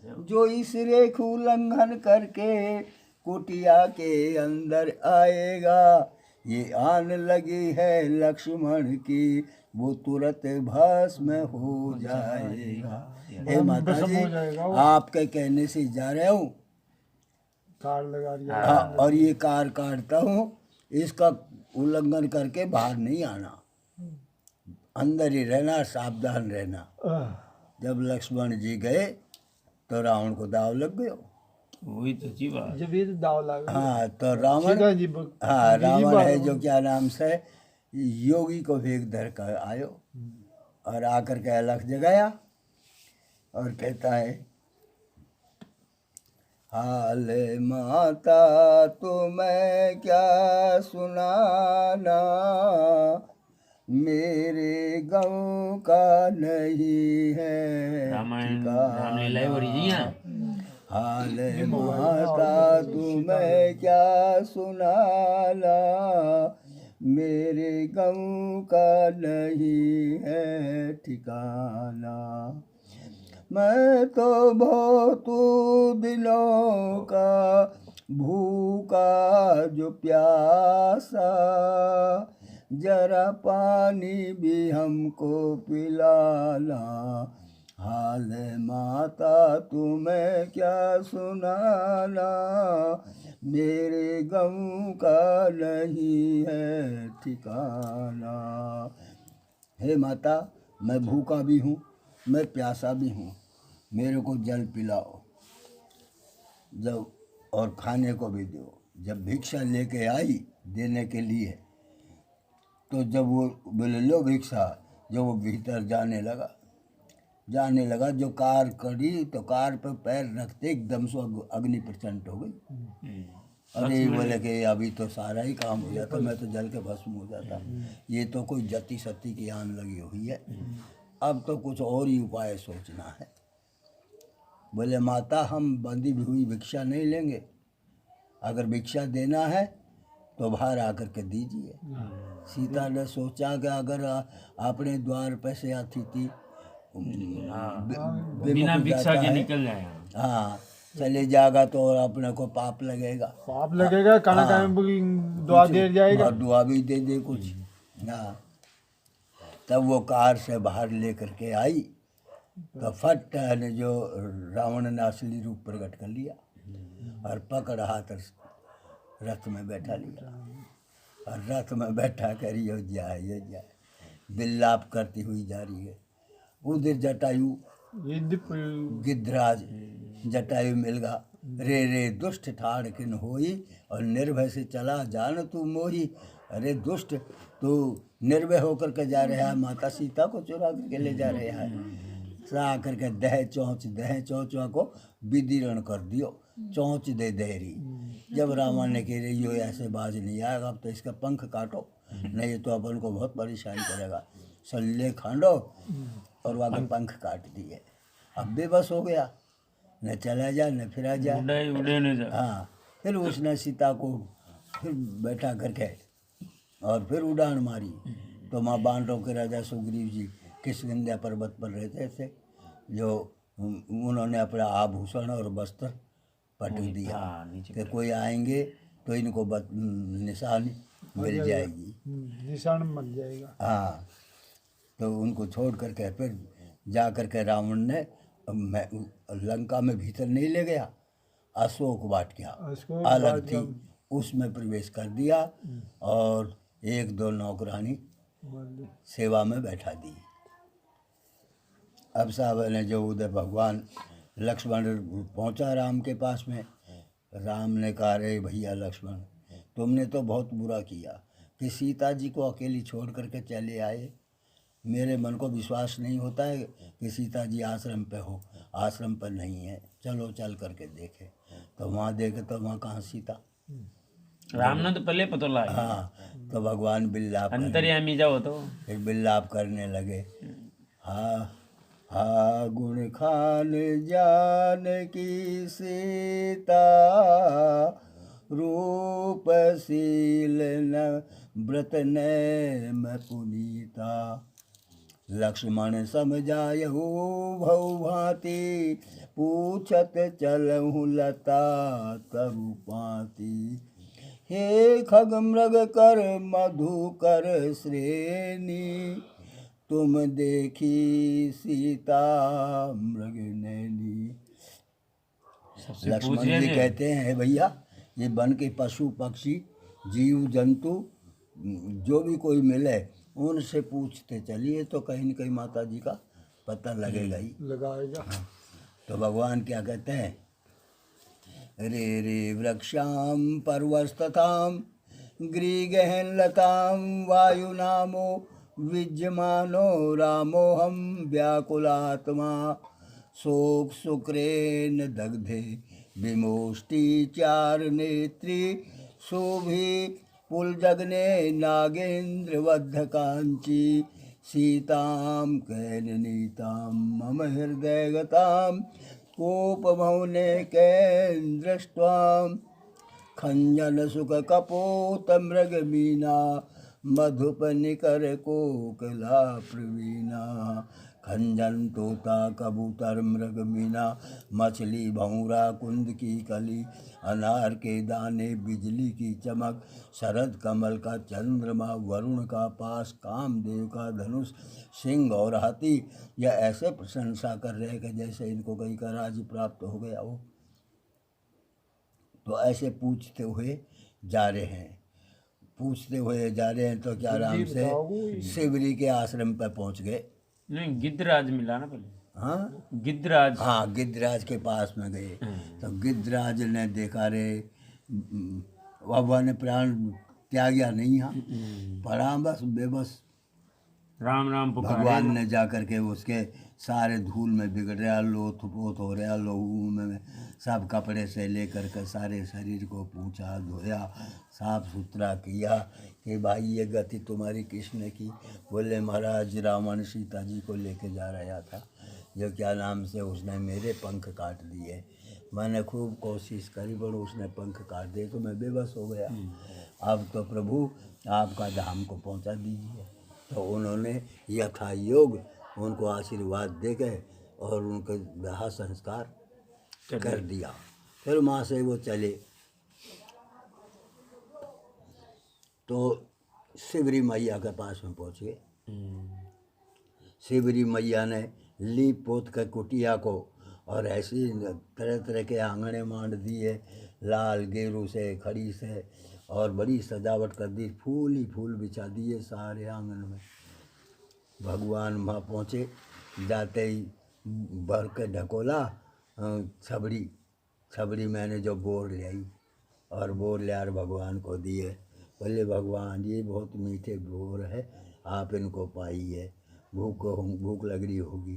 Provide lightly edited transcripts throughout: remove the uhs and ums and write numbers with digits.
जो इस रेख उल्लंघन करके कुटिया के अंदर आएगा, ये आन लगी है लक्ष्मण की, वो तुरंत भस्म हो जाएगा। हे माता जी, आपके कहने से जा रहा हूँ, कार लगा दिया। हाँ, और ये कार काटता हूँ, इसका उल्लंघन करके बाहर नहीं आना, अंदर ही रहना, सावधान रहना। जब लक्ष्मण जी गए तो रावण को दाव लग गयो। वही तो अच्छी बात। जब ये दाव लगा, हाँ, तो रावण, हाँ, रावण है जो क्या नाम से योगी को भेग धर कर आयो और आकर के अलख जगाया और कहता है, हाल माता तुम्हें क्या सुनाना, मेरे गाँव का नहीं है रामलीला हो रही है। हाल माता तुम्हें क्या सुनाना, मेरे गाँव का नहीं है ठिकाना। मैं तो बहुत दिनों का भूखा जो प्यासा, जरा पानी भी हमको पिलाना। हाल माता तुम्हें क्या सुनाना, मेरे गम का नहीं है ठिकाना। हे माता, मैं भूखा भी हूँ, मैं प्यासा भी हूँ, मेरे को जल पिलाओ, जब और खाने को भी दो। जब भिक्षा लेके आई देने के लिए, तो जब वो बोले लो भिक्षा, जब वो भीतर जाने लगा, जो कार करी तो कार पर पैर रखते एकदम से अग्नि प्रचंड हो गई। अरे बोले कि अभी तो सारा ही काम हो जाता, मैं तो जल के भस्म हो जाता, ये तो कोई जति सती की आन लगी हुई है, अब तो कुछ और ही उपाय सोचना है। बोले माता, हम बंधी हुई भिक्षा नहीं लेंगे, अगर भिक्षा देना है तो बाहर आकर के दीजिए। सीता ने सोचा कि अगर अपने द्वार पर से अतिथि बिना भिक्षा के निकल जाए, हाँ, चले जाएगा तो अपने को पाप लगेगा, दुआ दे जाएगा और दुआ भी दे दे कुछ। हाँ, तब वो कार से बाहर लेकर के आई तो फट ने जो रावण ने असली रूप प्रकट कर लिया और पकड़ हाथ रथ में बैठा लिया, और रथ में बैठा कर योध्या विलाप करती हुई जा रही है। उधर जटायु गिद्धराज जटायु मिलगा, रे रे दुष्ट ठाड़ किन होई, और निर्भय से चला जान तू मोही। अरे दुष्ट, तू निर्भय होकर के जा रहा है, माता सीता को चुरा करके ले जा रहा है। सा करके दह चौंच को विदीर्ण कर दियो, चौंच दे देरी। जब रावण ने कह रही हो ऐसे बाज नहीं आएगा, अब तो इसका पंख काटो, नहीं तो अपन को बहुत परेशान करेगा। सल्ले खांडो और वहाँ पंख काट दिए। अब बेबस हो गया, न चला जा न फिरा जा। हाँ, फिर उसने सीता को फिर बैठा करके और फिर उड़ान मारी। तो माँ बांधव के राजा सुग्रीव जी किष्किंधा पर्वत पर रहते थे, जो उन्होंने अपना आभूषण और वस्त्र पट दिया कि कोई आएंगे तो इनको निशान मिल जाएगी, निशान मिल जाएगा। हाँ, तो उनको छोड़ करके फिर जा करके रावण ने लंका में भीतर नहीं ले गया, अशोक वाटिका अलग थी, उसमें प्रवेश कर दिया और एक दो नौकरानी सेवा में बैठा दी। अब साहब ने जो उधर भगवान लक्ष्मण पहुंचा राम के पास में, राम ने कहा, रे भैया लक्ष्मण, तुमने तो बहुत बुरा किया कि सीता जी को अकेली छोड़ करके चले आए। मेरे मन को विश्वास नहीं होता है कि सीता जी आश्रम पे हो, आश्रम पर नहीं है, चलो चल करके देखे। तो वहाँ देखे तो वहाँ कहाँ सीता, राम ने तो पहले पता लगा। हाँ, तो भगवान बिल्लाप अंतर्यामी जाओ तो फिर बिल्लाप करने लगे। हाँ हाँ, गुण खान जान की सीता, रूप शील न व्रत नेम पुनीता। लक्ष्मण समझायहु भौ भांति, पूछत चलहु लता तरु पाती। हे खग मृग कर मधुकर श्रेणी, तुम देखी सीता मृग नैनी। सबसे पूछ लक्ष्मण लिया जी जी। कहते हैं भैया ये वन के पशु पक्षी जीव जंतु जो भी कोई मिले उनसे पूछते चलिए तो कहीं न कहीं माता जी का पता लगेगा ही। लगाएगा। तो भगवान क्या कहते हैं, रे रे वृक्षाम पर्वस्तताम गृहगहन लताम वायुनामो विद्यमानो रामोहम व्याकुलात्मा, शोक शुक्रेन दग्धे विमोष्टि चार नेत्री, शोभि पुलजग्ने नागेन्द्र बद्ध कांची, सीताम कैरनीताम मम हृदय गताम, कोपमौने कैन दृष्ट्वाम, खंजन सुख कपोत मृग मीना, मधुप निकर कोकिला प्रवीणा, खंजन तोता कबूतर मृग मीना, मछली भौरा कुंद की कली, अनार के दाने बिजली की चमक, शरद कमल का चंद्रमा, वरुण का पास, कामदेव का धनुष, सिंह और हाथी। यह ऐसे प्रशंसा कर रहे हैं कि जैसे इनको कहीं का राज्य प्राप्त हो गया हो। तो ऐसे पूछते हुए जा रहे हैं, पूछते हुए जा रहे हैं तो क्या आराम से शिवरी के आश्रम पर पहुंच गए। नहीं गिद्धराज मिला ना पहले। हाँ गिद्धराज। हाँ, गिद्धराज के पास में गए तो गिद्धराज ने देखा रे बाबा ने प्राण त्यागया नहीं, हाँ पड़ा बस बेबस। राम राम पुकारे। भगवान ने जा कर के उसके सारे धूल में बिगड़ रहा, लोथ पोथ हो रहा, लहू में सब कपड़े से लेकर के सारे शरीर को पूछा धोया, साफ सुथरा किया कि भाई ये गति तुम्हारी किसने की। बोले महाराज रावण सीता जी को लेके जा रहा था, जो क्या नाम से उसने मेरे पंख काट दिए। मैंने खूब कोशिश करी पर उसने पंख काट दिए तो मैं बेबस हो गया। अब तो प्रभु आपका धाम को पहुंचा दीजिए। तो उन्होंने यथा योग उनको आशीर्वाद दे गए और उनके दाह संस्कार कर दिया। फिर वहाँ से वो चले तो शिवरी मैया के पास में पहुँच गए। शिवरी मैया ने लीप पोत कर कुटिया को और ऐसी तरह तरह के आंगने मांड दिए, लाल गेरू से खड़ी से, और बड़ी सजावट कर दी, फूल ही फूल बिछा दिए सारे आंगन में। भगवान वहाँ पहुँचे, जाते ही भर के ढकोला छबड़ी मैंने जो बोर ले आई और बोर ले आर भगवान को दिए। बोले भगवान ये बहुत मीठे बोर है, आप इनको पाइए, भूख लग रही होगी।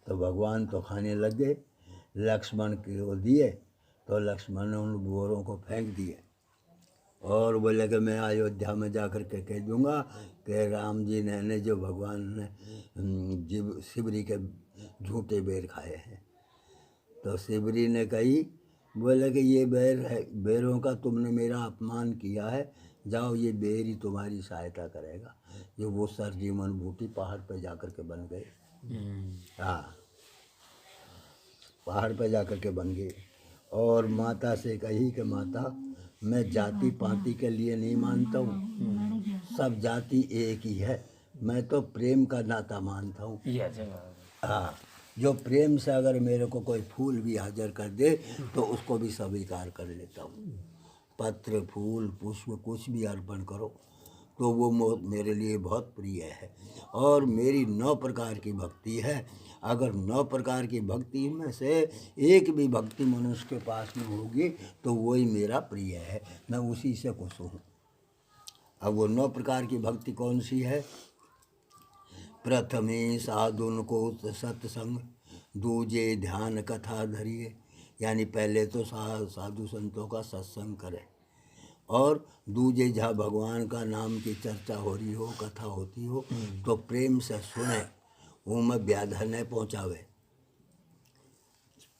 तो भगवान तो खाने लग गए, लक्ष्मण को दिए तो लक्ष्मण ने उन बोरों को फेंक दिए और बोले कि मैं अयोध्या में जाकर के कह दूंगा कि राम जी ने जो भगवान ने शिवरी के झूठे बेर खाए हैं। तो शिवरी ने कही, बोले कि ये बेर है, बेरों का तुमने मेरा अपमान किया है, जाओ ये बेर ही तुम्हारी सहायता करेगा। ये वो सरजीवन बूटी पहाड़ पर जाकर के बन गए। हाँ, पहाड़ पर जाकर के बन गए। और माता से कही कि माता मैं जाति पाति के लिए नहीं मानता हूँ, सब जाति एक ही है, मैं तो प्रेम का नाता मानता हूँ। हाँ, जो प्रेम से अगर मेरे को कोई फूल भी हाजिर कर दे तो उसको भी स्वीकार कर लेता हूँ। पत्र फूल पुष्प कुछ भी अर्पण करो तो वो मेरे लिए बहुत प्रिय है। और मेरी 9 प्रकार की भक्ति है, अगर 9 प्रकार की भक्ति में से एक भी भक्ति मनुष्य के पास में होगी तो वही मेरा प्रिय है, मैं उसी से खुश हूँ। अब वो 9 प्रकार की भक्ति कौन सी है? प्रथमे साधुन को सत्संग, दूजे ध्यान कथा धरिए, यानी पहले तो साधु संतों का सत्संग करें, और दूजे जहाँ भगवान का नाम की चर्चा हो रही हो, कथा होती हो तो प्रेम से सुने, वो में व्याधा न पहुँचावे।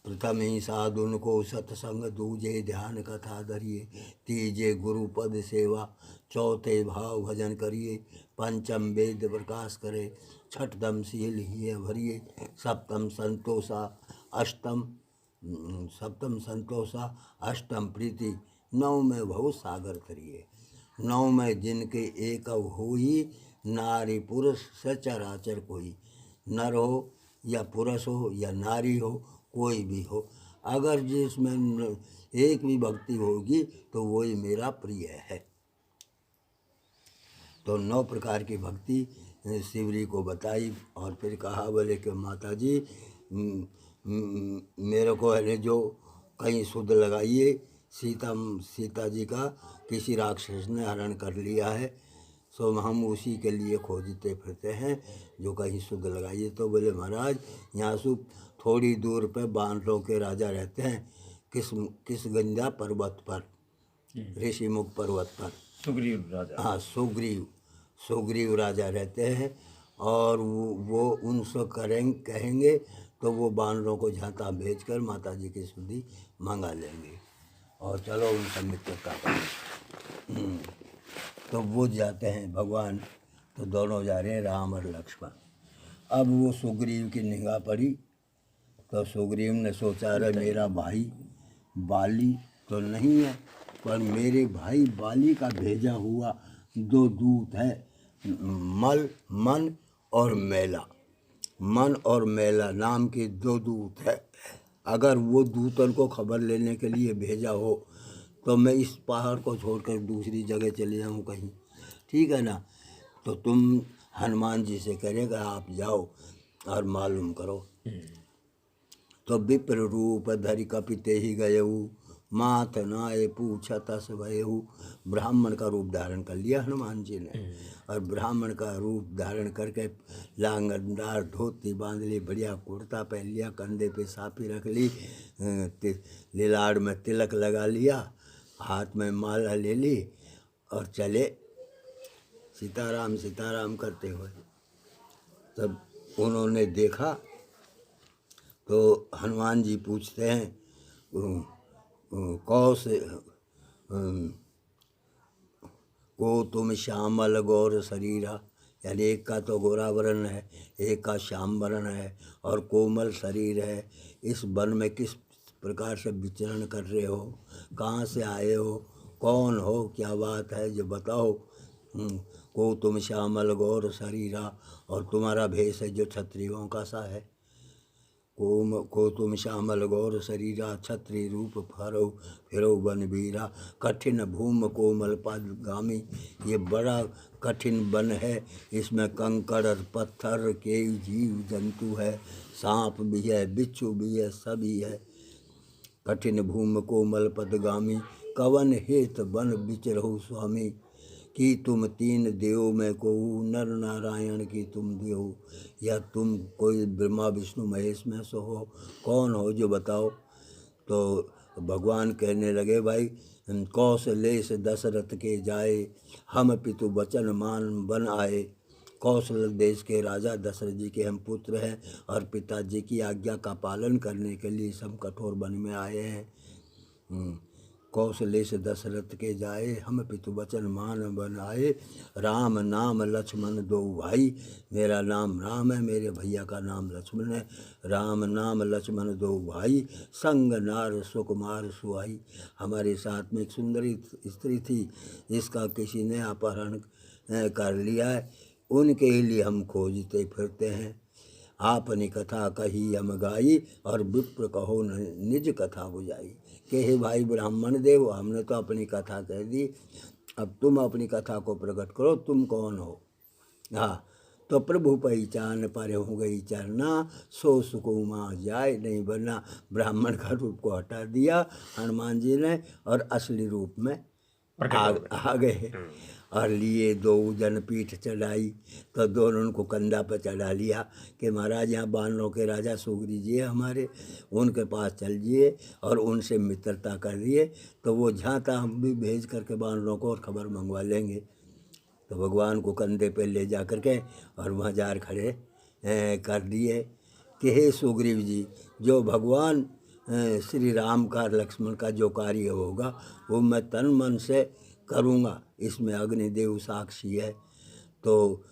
प्रथम ही साधुन को सत्संग, दूजे ध्यान कथा धरिए, तीजे गुरुपद सेवा, चौथे भाव भजन करिए, पंचम वेद प्रकाश करे, छठम शील ही भरिए, सप्तम संतोषा, अष्टम प्रीति, नौ में भव सागर करिए। नौ में जिनके एक होई, नारी पुरुष सचराचर कोई, नर हो या पुरुष हो या नारी हो, कोई भी हो, अगर जिसमें एक भी भक्ति होगी तो वही मेरा प्रिय है। तो 9 प्रकार की भक्ति शिवरी को बताई और फिर कहा बोले कि माता जी मेरे को है जो कहीं शुद्ध लगाइए, सीता जी का किसी राक्षस ने हरण कर लिया है, सो हम उसी के लिए खोजते फिरते हैं, जो कहीं शुद्ध लगाइए। तो बोले महाराज यहाँ से थोड़ी दूर पे बानरों के राजा रहते हैं, किस गंजा पर्वत पर, ऋषिमुख पर्वत पर, सुग्रीव राजा। हाँ सुग्रीव राजा रहते हैं, और वो उनसे कहेंगे तो वो बानरों को झांता भेजकर माता जी की शुद्धि मंगा लेंगे, और चलो उनसे मित्रता करें। तो वो जाते हैं भगवान, तो दोनों जा रहे हैं राम और लक्ष्मण। अब वो सुग्रीव की निगाह पड़ी, तो सुग्रीव ने सोचा अरे मेरा भाई बाली तो नहीं है, पर मेरे भाई बाली का भेजा हुआ 2 दूत है, मन और मैला, मन और मैला नाम के 2 दूत है। अगर वो दूतन को खबर लेने के लिए भेजा हो तो मैं इस पहाड़ को छोड़कर दूसरी जगह चले जाऊँ कहीं, ठीक है ना? तो तुम हनुमान जी से करेगा आप जाओ और मालूम करो। तो विप्र रूप धरि कपिते ही गयऊ, माथ नाय पूछत तस भयऊ। ब्राह्मण का रूप धारण कर लिया हनुमान जी ने, और ब्राह्मण का रूप धारण करके लांगनदार धोती बांध ली, बढ़िया कुर्ता पहन लिया, कंधे पे साफी रख ली, लिलाड़ में तिलक लगा लिया, हाथ में माला ले ली और चले सीताराम सीताराम करते हुए। तब उन्होंने देखा तो हनुमान जी पूछते हैं कौसे को तुम श्यामल गौर शरीरा, यानी एक का तो गोरा वर्ण है, एक का श्याम वर्ण है और कोमल शरीर है, इस वन में किस प्रकार से विचरण कर रहे हो, कहाँ से आए हो, कौन हो, क्या बात है जो बताओ। को तुम श्यामल गौर शरीरा, और तुम्हारा भेष है जो क्षत्रियों का सा है। को तुम श्यामल गौर शरीरा, क्षत्रिय रूप फरो फिरो वन वीरा, कठिन भूम कोमल पदगामी। ये बड़ा कठिन वन है, इसमें कंकड़ और पत्थर के जीव जंतु है, सांप भी है, बिच्छू भी है, सभी है। कठिन भूम कोमल पदगामी, कवन हेत वन विचरहु स्वामी। कि तुम 3 देव में को, नर नारायण की तुम देव, या तुम कोई ब्रह्मा विष्णु महेश में सो हो, कौन हो जो बताओ। तो भगवान कहने लगे भाई कौशलेश दशरथ के जाए, हम पितु वचन मान बन आए। कौशल देश के राजा दशरथ जी के हम पुत्र हैं, और पिताजी की आज्ञा का पालन करने के लिए सब कठोर वन में आए हैं। कौशलेश दशरथ के जाए, हम पितु वचन मान बन आए। राम नाम लक्ष्मण 2 भाई, मेरा नाम राम है, मेरे भैया का नाम लक्ष्मण है। राम नाम लक्ष्मण 2 भाई, संग नार सुकुमार सुहाई। हमारे साथ में एक सुंदरी स्त्री थी, जिसका किसी ने अपहरण कर लिया है, उनके लिए हम खोजते फिरते हैं। आपनी कथा कही हम गाई, और विप्र कहो निज कथा बुझाई। कि हे भाई ब्राह्मण देव, हमने तो अपनी कथा कह दी, अब तुम अपनी कथा को प्रकट करो, तुम कौन हो। हाँ, तो प्रभु पहचान पर हो गई चरना, सो सुकुमा जाए नहीं बनना। ब्राह्मण का रूप को हटा दिया हनुमान जी ने, और असली रूप में आ गए, और लिए 2 जन पीठ चढ़ाई। तो दोनों उनको कंधा पर चढ़ा लिया कि महाराज यहाँ बानरों के राजा सुग्रीव जी हमारे, उनके पास चलिए और उनसे मित्रता कर दिए, तो वो झांता हम भी भेज करके बानरों को और खबर मंगवा लेंगे। तो भगवान को कंधे पे ले जा करके और वहाँ जार खड़े कर दिए कि हे सुग्रीव जी, जो भगवान श्री राम का लक्ष्मण का जो कार्य होगा वो मैं तन मन से करूँगा, इसमें अग्निदेव साक्षी है। तो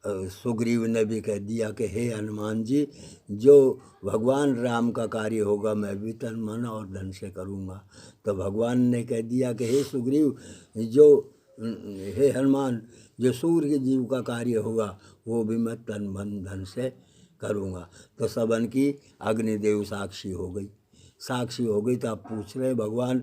सुग्रीव ने भी कह दिया कि हे हनुमान जी, जो भगवान राम का कार्य होगा मैं भी तन मन और धन से करूँगा। तो भगवान ने कह दिया कि हे सुग्रीव, जो हे हनुमान, जो सूर्य जीव का कार्य होगा वो भी मैं तन मन धन से करूँगा। तो सबन की अग्निदेव साक्षी हो गई। साक्षी हो गई तो आप पूछ रहे भगवान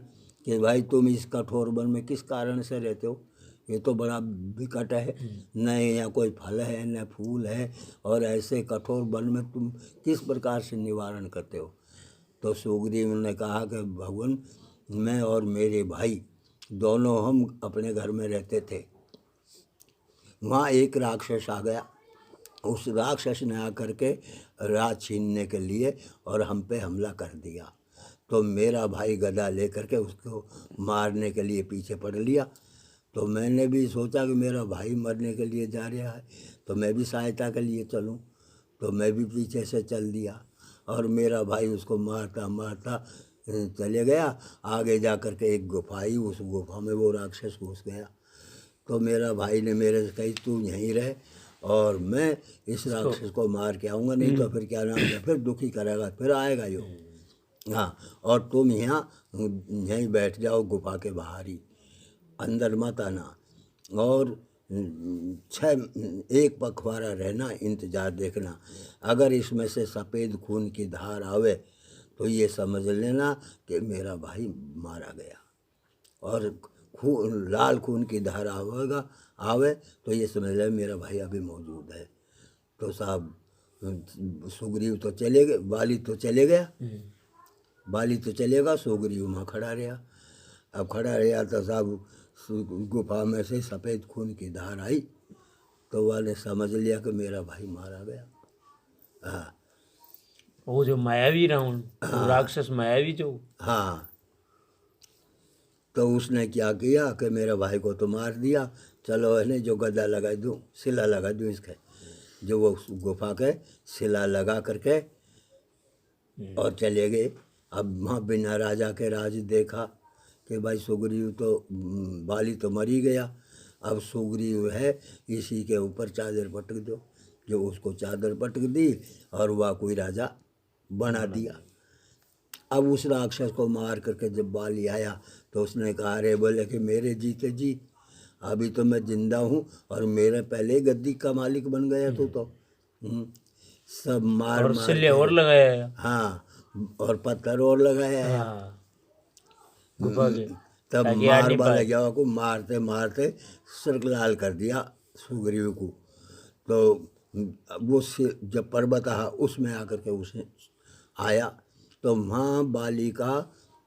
कि भाई तुम इस कठोर वन में किस कारण से रहते हो, ये तो बड़ा विकट है, न यहाँ कोई फल है न फूल है, और ऐसे कठोर वन में तुम किस प्रकार से निवारण करते हो। तो सुग्रीव ने कहा कि भगवान, मैं और मेरे भाई दोनों हम अपने घर में रहते थे, वहाँ एक राक्षस आ गया। उस राक्षस ने आकर के राज छीनने के लिए और हम पे हमला कर दिया। तो मेरा भाई गदा लेकर के उसको मारने के लिए पीछे पड़ लिया। तो मैंने भी सोचा कि मेरा भाई मरने के लिए जा रहा है तो मैं भी सहायता के लिए चलूं। तो मैं भी पीछे से चल दिया और मेरा भाई उसको मारता मारता चले गया। आगे जा कर के एक गुफा आई, उस गुफा में वो राक्षस घुस गया। तो मेरा भाई ने मेरे से कही तू यहीं रह और मैं इस राक्षस को मार के आऊँगा, नहीं तो फिर क्या नाम है, फिर दुखी करेगा, फिर आएगा यो। हाँ, और तुम यहाँ यहीं बैठ जाओ गुफा के बाहर ही, अंदर मत आना, और 1 पखवाड़ा रहना, इंतज़ार देखना। अगर इसमें से सफ़ेद खून की धार आवे तो ये समझ लेना कि मेरा भाई मारा गया, और लाल खून की धार आवे तो ये समझ ले मेरा भाई अभी मौजूद है। तो साहब सुग्रीव तो चले गए, बाली तो चले गया, बाली तो चलेगा, सुग्रीव वहाँ खड़ा रहा। अब खड़ा रहा तो साहब गुफा में से सफ़ेद खून की धार आई तो वाले समझ लिया कि मेरा भाई मारा गया। हाँ, वो जो मायावी रावण, वो राक्षस मायावी जो, हाँ, तो उसने क्या किया कि मेरे भाई को तो मार दिया, चलो है जो गदा लगा दूँ, सिला लगा दूँ इसके, जो वो गुफा के सिला लगा करके और चले गए। अब वहाँ बिना राजा के राज देखा कि भाई सुग्रीव तो बाली तो मर ही गया, अब सुग्रीव है इसी के ऊपर चादर पटक दो। जो उसको चादर पटक दी और वह कोई राजा बना दिया। अब उस राक्षस को मार करके जब बाली आया तो उसने कहा, अरे बोले कि मेरे जीते जी, अभी तो मैं जिंदा हूँ और मेरे पहले गद्दी का मालिक बन गया तू तो। सब मार और मार सिले के, और लगाया। हाँ, और पत्थर और लगाया है। हाँ, गुफा के, तब ताकि आ मार नहीं वाले पाए। गया को मारते मारते सिर लाल कर दिया सुग्रीव को। तो वो जब पर्वत आ उसमें आकर के उसे आया तो वहाँ बाली का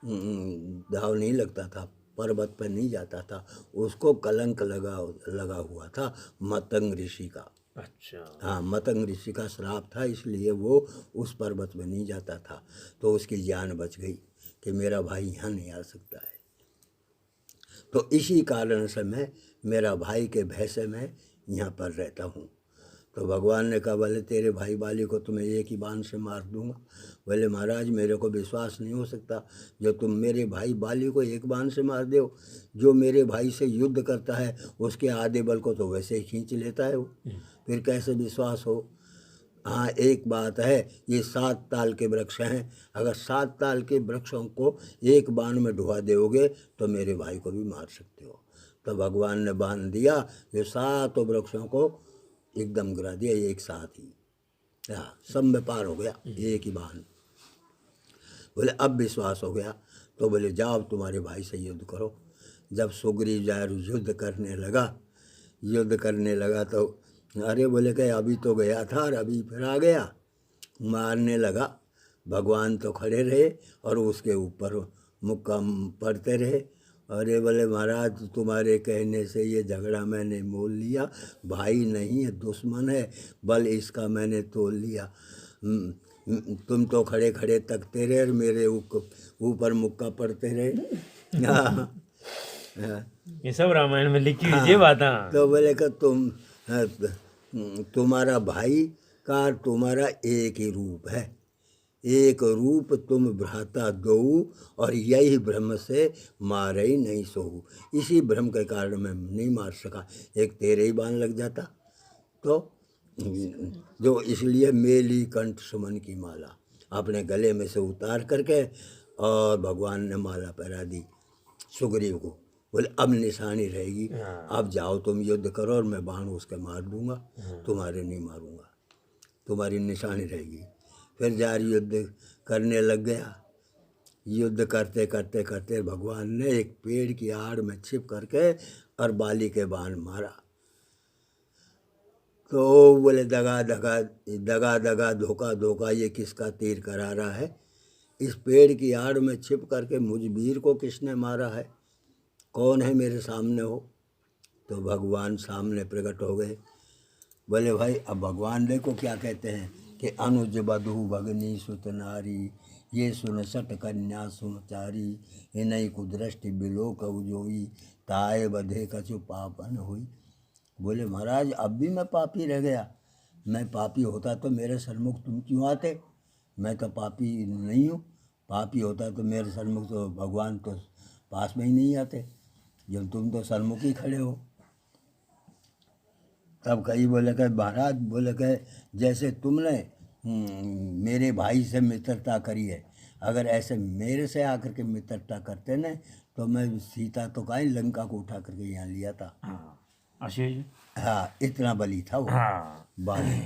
दाव नहीं लगता था, पर्वत पर नहीं जाता था, उसको कलंक लगा हुआ था मतंग ऋषि का। अच्छा, हाँ, मतंग ऋषि का श्राप था, इसलिए वो उस पर्वत में नहीं जाता था। तो उसकी जान बच गई कि मेरा भाई यहाँ नहीं आ सकता है। तो इसी कारण से मैं मेरा भाई के भय से मैं यहाँ पर रहता हूँ। तो भगवान ने कहा, बोले तेरे भाई बाली को तो मैं एक ही बाण से मार दूंगा। बोले महाराज मेरे को विश्वास नहीं हो सकता, जो तुम मेरे भाई बाली को एक बाण से मार दो, जो मेरे भाई से युद्ध करता है उसके आधे बल को तो वैसे ही खींच लेता है वो, फिर कैसे विश्वास हो। हाँ, एक बात है, ये 7 ताल के वृक्ष हैं, अगर 7 ताल के वृक्षों को एक बाण में ढुआ दोगे तो मेरे भाई को भी मार सकते हो। तो भगवान ने बाण दिया, ये 7 वृक्षों को एकदम गिरा दिया एक साथ ही। हाँ, सब में पार हो गया एक ही बाण। बोले अब विश्वास हो गया, तो बोले जाओ तुम्हारे भाई से युद्ध करो। जब सुग्रीव जाए युद्ध करने लगा तो अरे बोले कि अभी तो गया था और अभी फिर आ गया, मारने लगा। भगवान तो खड़े रहे और उसके ऊपर मुक्का पड़ते रहे। अरे बोले महाराज तुम्हारे कहने से ये झगड़ा मैंने मोल लिया, भाई नहीं है दुश्मन है, बल इसका मैंने तोल लिया। तुम तो खड़े खड़े तकते रहे और मेरे ऊपर मुक्का पड़ते रहे। हाँ, ये सब रामायण में लिखी हुई ये बात। तो बोले कि तुम्हारा भाई का तुम्हारा एक ही रूप है, एक रूप तुम भ्राता दो, और यही भ्रम से मारे ही नहीं सोहू। इसी भ्रम के कारण मैं नहीं मार सका, एक तेरे ही बाण लग जाता। तो जो इसलिए मेली कंठ सुमन की माला अपने गले में से उतार करके और भगवान ने माला पहरा दी सुग्रीव को। बोले अब निशानी रहेगी, अब जाओ तुम युद्ध करो और मैं बाण उसके मार दूंगा, तुम्हारे नहीं मारूंगा, तुम्हारी निशानी रहेगी। फिर जार युद्ध करने लग गया। युद्ध करते करते करते भगवान ने एक पेड़ की आड़ में छिप करके और बाली के बाण मारा। तो बोले दगा दगा दगा दगा धोखा धोखा, ये किसका तीर करा रहा है? इस पेड़ की आड़ में छिप करके मुझ वीर को किसने मारा है? कौन है मेरे सामने हो? तो भगवान सामने प्रकट हो गए। बोले भाई अब भगवान देखो क्या कहते हैं कि अनुज बधु भगनी सुत नारी, ये सुन सट कन्या सुमचारी, इनई कुदृष्टि बिलो कऊ जोई, ताए बधे कछु पापन हुई। बोले महाराज अब भी मैं पापी रह गया। मैं पापी होता तो मेरे सन्मुख तुम क्यों आते? मैं तो पापी नहीं हूँ। पापी होता तो मेरे सन्मुख तो भगवान तो पास में ही नहीं आते, जब तुम तो सन्मुख ही खड़े हो। तब कई बोले कहे महाराज, बोले कहे जैसे तुमने मेरे भाई से मित्रता करी है, अगर ऐसे मेरे से आकर के मित्रता करते न तो मैं सीता तो कहीं लंका को उठा करके यहाँ लिया था। हाँ इतना बली था वो। हाँ बाली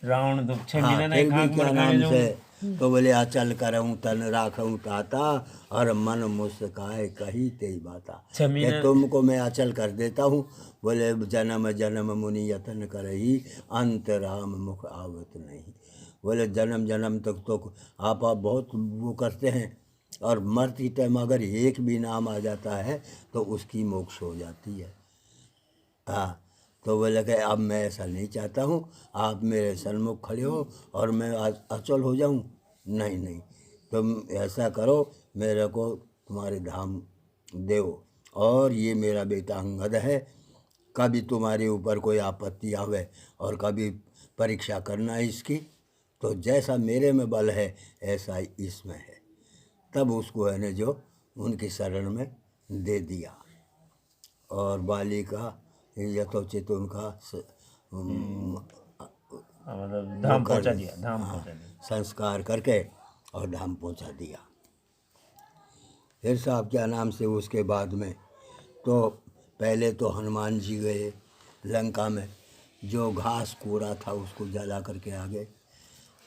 रावण तो 6 हाँ, महीने नहीं फिर भी खाक क्या मर नाम खाने जो से तो बोले अचल करऊँ तन राखूँ ताता, और मन मुस्काए कही तेई बाता। 6 महीने कि तुमको मैं अचल कर देता हूँ। बोले जन्म जन्म मुनि यतन करही, अंत राम मुख आवत नहीं। बोले जन्म जन्म तक तो आप बहुत वो करते हैं, और मरती टाइम अगर एक भी नाम आ जाता है तो उसकी मोक्ष हो जाती है। हाँ तो बोले कि अब मैं ऐसा नहीं चाहता हूँ, आप मेरे सन्मुख खड़े हो और मैं अचल हो जाऊँ। नहीं नहीं, तुम ऐसा करो, मेरे को तुम्हारे धाम देओ, और ये मेरा बेटा अंगद है, कभी तुम्हारे ऊपर कोई आपत्ति आवे और कभी परीक्षा करना इसकी, तो जैसा मेरे में बल है ऐसा ही इसमें है। तब उसको है ने जो उनकी शरण में दे दिया, और बाली का यथोचित उनका मतलब धाम पहुंचा दिया, धाम पहुंचा दिया। संस्कार करके और धाम पहुंचा दिया। फिर साहब क्या नाम से उसके बाद में तो पहले तो हनुमान जी गए लंका में, जो घास कूड़ा था उसको जला करके आ गए।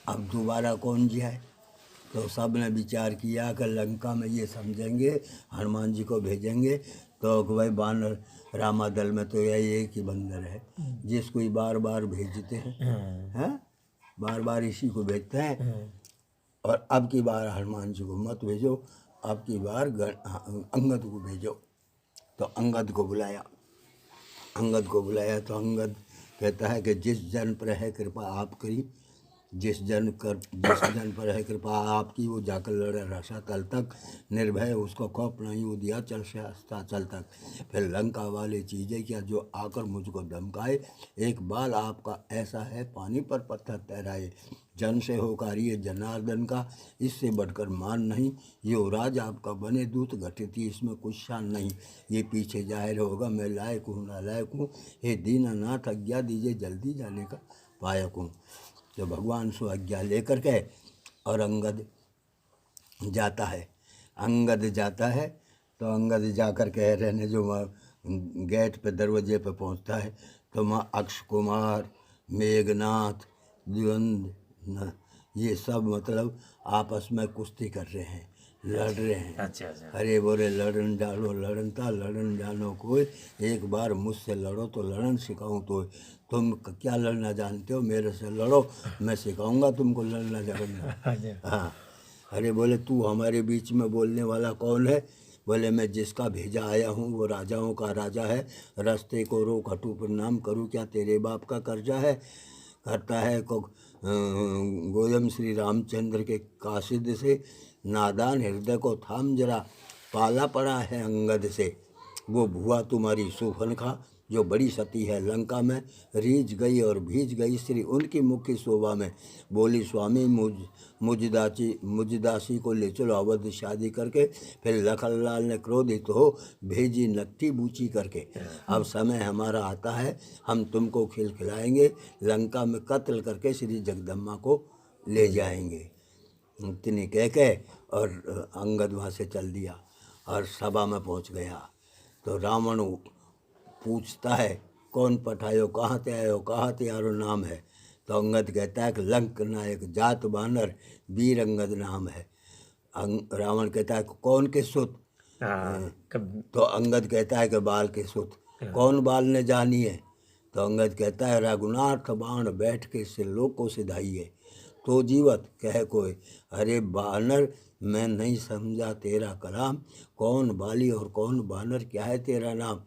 अब दोबारा कौन जाए? तो सब ने विचार किया कि लंका में ये समझेंगे हनुमान जी को भेजेंगे तो भाई बानर रामादल में तो यही एक ही बंदर है जिसको ही बार बार भेजते हैं, बार बार इसी को भेजते हैं। और अब की बार हनुमान जी को मत भेजो, अब की बार अंगद को भेजो। तो अंगद को बुलाया, अंगद को बुलाया तो अंगद कहता है कि जिस जन पर है कृपा आप करी, जिस जन पर है कृपा आपकी, वो जाकर लड़े रसा तल तक, निर्भय उसको खौफ नहीं, वो दिया चल से हंसता चल तक। फिर लंका वाले चीज़ें क्या जो आकर मुझको धमकाए, एक बाल आपका ऐसा है पानी पर पत्थर तैराए, जन से होकारिए जनार्दन का, इससे बढ़कर मान नहीं, ये राज आपका बने दूत घटिती इसमें कुछ शान नहीं, ये पीछे जाहिर होगा मैं लायक हूँ नालायक हूँ, हे दीनानाथ आज्ञा दीजिए जल्दी जाने का पायक हूँ। तो भगवान सो आज्ञा लेकर के और अंगद जाता है, अंगद जाता है तो अंगद जाकर के रहने जो गेट पे दरवाजे पे पहुंचता है तो माँ अक्ष कुमार, मेघनाथ, द्वंद, ये सब मतलब आपस में कुश्ती कर रहे हैं, लड़ रहे हैं। अच्छा अच्छा। अरे बोले लड़न डालो लड़न था लड़न जानो कोई, एक बार मुझसे लड़ो तो लड़न सिखाऊं तो, तुम क्या लड़ना जानते हो, मेरे से लड़ो, मैं सिखाऊंगा तुमको लड़ना झगड़ना। हाँ अरे बोले तू हमारे बीच में बोलने वाला कौन है? बोले मैं जिसका भेजा आया हूँ वो राजाओं का राजा है, रास्ते को रोक हटू प्रणाम करूँ क्या तेरे बाप का कर्जा है? करता है को गोयम श्री रामचंद्र के कासिद से, नादान हृदय को थाम जरा, पाला पड़ा है अंगद से, वो भुआ तुम्हारी सूफन खा जो बड़ी सती है लंका में रीझ गई और भीज गई श्री उनकी मुख्य शोभा में बोली स्वामी मुझदासी को ले चलो अवध शादी करके। फिर लखनलाल ने क्रोधित हो भेजी नट्ठी बूची करके। अब समय हमारा आता है, हम तुमको खिलाएंगे, लंका में कत्ल करके श्री जगदम्बा को ले जाएंगे। इतनी कह के और अंगद वहाँ से चल दिया और सभा में पहुँच गया। तो रावण पूछता है कौन पठायो, कहाँ ते आयो, कहाँ त्यारो नाम है। तो अंगद कहता है कि लंक नायक जात बानर वीर अंगद नाम है। रावण कहता है कौन के सुत। तो अंगद कहता है कि बाल के सुत। कौन बाल ने जानी है। तो अंगद कहता है रघुनाथ बाण बैठ के से लोग को सिधाइए तो जीवत कह कोई। अरे बानर मैं नहीं समझा तेरा कलाम, कौन बाली और कौन बानर, क्या है तेरा नाम।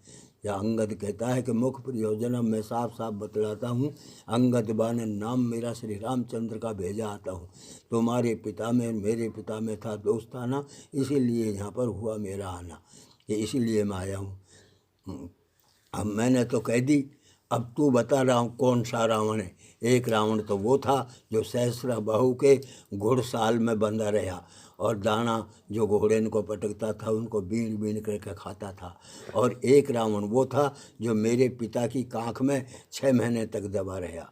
या अंगद कहता है कि मुख प्रयोजन मैं साफ साफ बतलाता हूँ, अंगद बानर नाम मेरा श्री रामचंद्र का भेजा आता हूँ। तुम्हारे पिता में मेरे पिता में था दोस्ताना, इसीलिए यहाँ पर हुआ मेरा आना, ये इसीलिए मैं आया हूँ। अब मैंने तो कह दी, अब तू बता रहा हूँ कौन सा रावण है। एक रावण तो वो था जो सहस्र बहू के घुड़साल में बंधा रहा और दाना जो घोड़े को पटकता था उनको बीन बीन करके खाता था। और एक रावण वो था जो मेरे पिता की कांख में 6 महीने तक दबा रहा।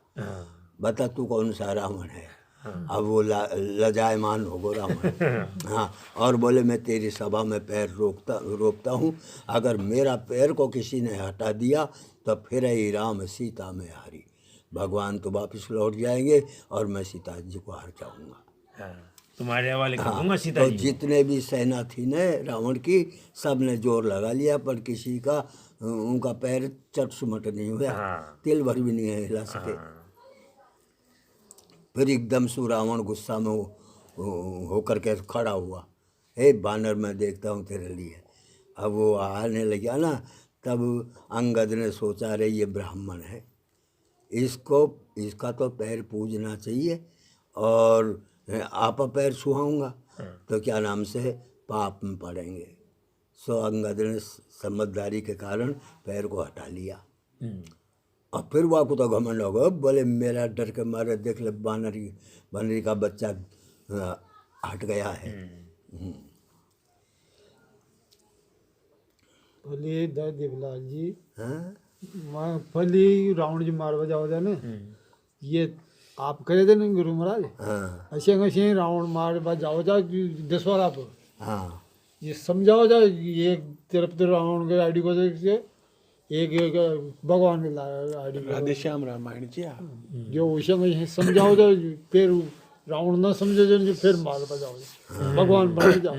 बता तू कौन सा रावण है। अब वो लजायमान हो गो रावण। हाँ, और बोले मैं तेरी सभा में पैर रोकता हूँ, अगर मेरा पैर को किसी ने हटा दिया तो फिर ही राम सीता में हारी। भगवान तो वापस लौट जाएंगे और मैं सीता जी को हार जाऊँगा। तुम्हारे हवाले कर दूंगा सीता तो जी। जितने भी सेना थी न रावण की, सब ने जोर लगा लिया पर किसी का उनका पैर चट सुमट नहीं हुआ। तिल भर भी नहीं हिला सके। फिर एकदम से रावण गुस्सा में होकर के खड़ा हुआ, हे बानर मैं देखता हूँ तेरे लिए। अब वो आने लगा ना, तब अंगद ने सोचा अरे ये ब्राह्मण है, इसका तो पैर पूजना चाहिए और आप पैर छुआऊँगा तो क्या नाम से पाप में पड़ेंगे। सो अंगद ने समझदारी के कारण पैर को हटा लिया। और फिर वहाँ को तो घमंड हो गया, बोले मेरा डर के मारे देख ले बानरी का बच्चा हट गया है। भले दर देवलाल जी, हाँ मैं भले रावण जी मारवा जाओ जाने, ये आप करे थे ना गुरु महाराज। हाँ ऐसे ऐसे रावण मारवा जाओ जा दसवारा पर। हाँ ये समझाओ जा, ये तरफ तो रावण के आईडी को देख के एक भगवान के आईडी राधे श्याम रामायण जी जो उसे समझाओ जा, फिर रावण ना समझे जो फिर मार बजाओ भगवान बन जाओ।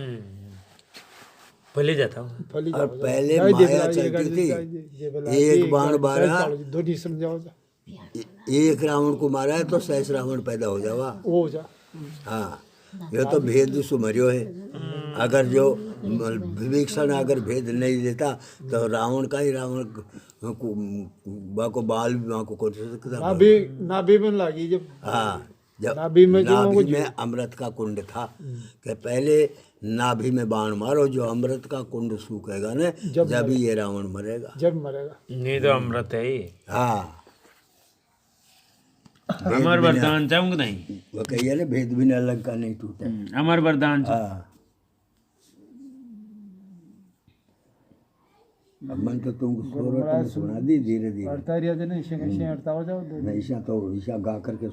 भले जाता हूँ। फली और जाओ पहले जय माया देवलाल, चलती जय थी, देवलाल, एक बाण जय बारह, कालू जी, दोनों समझाओ जा एक रावण को मारा है तो 6 रावण पैदा हो जावा। हो जा। हाँ, ये तो भेद सुमरियो है। अगर जो विभीषण अगर भेद नहीं देता तो रावण का ही रावण को बाल को कर सकता। नाभि में लगी जब। हाँ, जब नाभि में जो नाभि में अमृत का कुंड था कि पहले नाभि में बाण मारो, जो अमृत का कुंड सूखेगा ना जब ही ये रावण मरेगा। जब मरेगा नहीं तो अमृत है ही। हाँ, अमर वरदान चाहूँगा नहीं, वो कहिए ना भेद बिना लंका नहीं टूटे। अमर वरदान चाहूँ। हाँ, अब मन तो तुमको सुना दी धीरे धीरे। अड़ता रिया जने इसे कैसे अड़ता हो जाओ ईशा तो ईशा गा करके